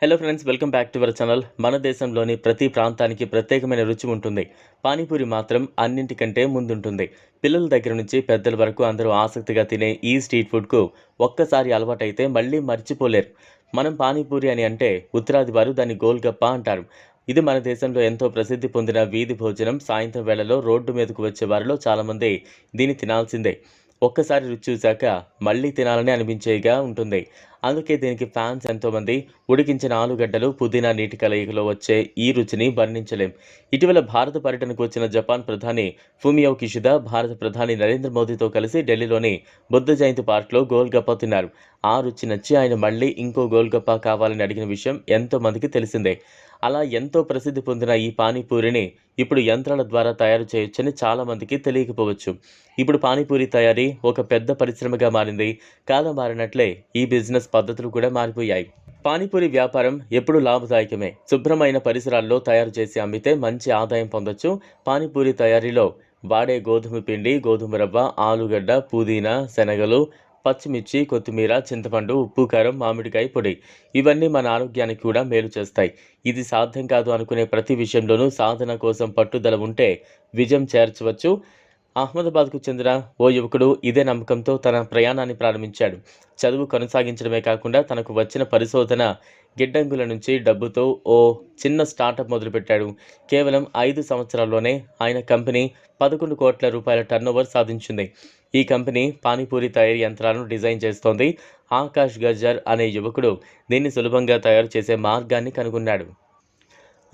Hello friends, welcome back to our channel. మన దేశంలోని ప్రతి ప్రాంతానికి ప్రత్యేకమైన రుచి ఉంటుంది. పానీపూరి మాత్రం అన్నింటికంటే ముందుంటుంది. పిల్లల దగ్గర నుంచి పెద్దల వరకు అందరూ ఆసక్తిగా తినే ఈ స్ట్రీట్ ఫుడ్కు ఒక్కసారి అలవాటైతే మళ్ళీ మర్చిపోలేరు. మనం పానీపూరి అని అంటే ఉత్తరాది వారు దాన్ని గోల్గప్ప అంటారు. ఇది మన దేశంలో ఎంతో ప్రసిద్ధి పొందిన వీధి భోజనం. సాయంత్రం వేళలో రోడ్డు మీదకు వచ్చే వారిలో చాలామంది దీన్ని తినాల్సిందే. ఒక్కసారి రుచి చూశాక మళ్ళీ తినాలని అనిపించేగా ఉంటుంది. అందుకే దీనికి ఫ్యాన్స్ ఎంతోమంది. ఉడికించిన ఆలుగడ్డలు, పుదీనా నీటి కలయికలో వచ్చే ఈ రుచిని వర్ణించలేం. ఇటీవల భారత పర్యటనకు వచ్చిన జపాన్ ప్రధాని ఫూమియో కిషిదా భారత ప్రధాని నరేంద్ర మోదీతో కలిసి ఢిల్లీలోని బుద్ధ జయంతి పార్క్లో గోల్గప్ప తిన్నారు. ఆ రుచి నచ్చి ఆయన మళ్ళీ ఇంకో గోల్గప్ప కావాలని అడిగిన విషయం ఎంతో మందికి తెలిసిందే. అలా ఎంతో ప్రసిద్ధి పొందిన ఈ పానీపూరిని ఇప్పుడు యంత్రాల ద్వారా తయారు చేయొచ్చని చాలామందికి తెలియకపోవచ్చు. ఇప్పుడు పానీపూరి తయారీ ఒక పెద్ద పరిశ్రమగా మారింది. కాలం మారినట్లే ఈ బిజినెస్ పద్ధతులు కూడా మారిపోయాయి. పానీపూరి వ్యాపారం ఎప్పుడూ లాభదాయకమే. శుభ్రమైన పరిసరాల్లో తయారు చేసి అమ్మితే మంచి ఆదాయం పొందొచ్చు. పానీపూరి తయారీలో వాడే గోధుమ పిండి, గోధుమ రవ్వ, ఆలుగడ్డ, పుదీనా, శనగలు, పచ్చిమిర్చి, కొత్తిమీర, చింతపండు, ఉప్పు, కారం, మామిడికాయ పొడి ఇవన్నీ మన ఆరోగ్యానికి కూడా మేలు చేస్తాయి. ఇది సాధ్యం కాదు అనుకునే ప్రతి విషయంలోనూ సాధన కోసం పట్టుదల ఉంటే విజయం చేర్చవచ్చు. అహ్మదాబాద్కు చెందిన ఓ యువకుడు ఇదే నమ్మకంతో తన ప్రయాణాన్ని ప్రారంభించాడు. చదువు కొనసాగించడమే కాకుండా తనకు వచ్చిన పరిశోధన గిడ్డంగుల నుంచి డబ్బుతో ఓ చిన్న స్టార్టప్ మొదలుపెట్టాడు. కేవలం 5 సంవత్సరాల్లోనే ఆయన కంపెనీ 11 కోట్ల రూపాయల టర్నోవర్ సాధించింది. ఈ కంపెనీ పానీపూరి తయారీ యంత్రాలను డిజైన్ చేస్తోంది. ఆకాష్ గజ్జర్ అనే యువకుడు దీన్ని సులభంగా తయారు చేసే మార్గాన్ని కనుగొన్నాడు.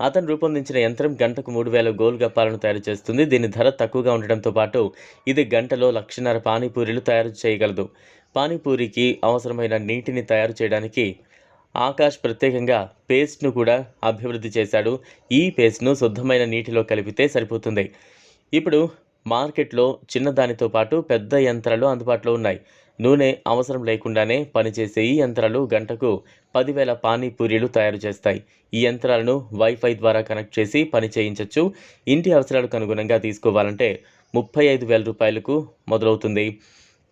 అతను రూపొందించిన యంత్రం గంటకు 3000 గోల్గప్పాలను తయారు చేస్తుంది. దీని ధర తక్కువగా ఉండడంతో పాటు ఇది గంటలో 1.5 పానీపూరీలు తయారు చేయగలదు. పానీపూరికి అవసరమైన నీటిని తయారు చేయడానికి ఆకాష్ ప్రత్యేకంగా పేస్ట్ను కూడా అభివృద్ధి చేశాడు. ఈ పేస్ట్ను శుద్ధమైన నీటిలో కలిపితే సరిపోతుంది. ఇప్పుడు మార్కెట్లో చిన్నదానితో పాటు పెద్ద యంత్రాలు అందుబాటులో ఉన్నాయి. నూనె అవసరం లేకుండానే పనిచేసే ఈ యంత్రాలు గంటకు 10,000 పానీపూరీలు తయారు చేస్తాయి. ఈ యంత్రాలను వైఫై ద్వారా కనెక్ట్ చేసి పని చేయించవచ్చు. ఇంటి అవసరాలకు అనుగుణంగా తీసుకోవాలంటే 35,000 రూపాయలకు మొదలవుతుంది.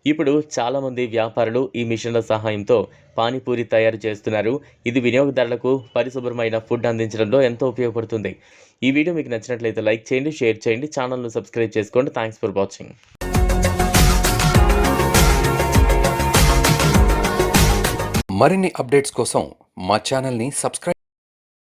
ఇప్పుడు చాలామంది వ్యాపారులు ఈ మిషన్ల సహాయంతో పానీపూరి తయారు చేస్తున్నారు. ఇది వినియోగదారులకు పరిశుభ్రమైన ఫుడ్ అందించడంలో ఎంతో ఉపయోగపడుతుంది. ఈ వీడియో మీకు నచ్చినట్లయితే లైక్ చేయండి, షేర్ చేయండి, ఛానల్ను సబ్స్క్రైబ్ చేసుకోండి. Thanks for watching. మరిన్ని అప్డేట్స్ కోసం మా ఛానల్ని సబ్స్క్రైబ్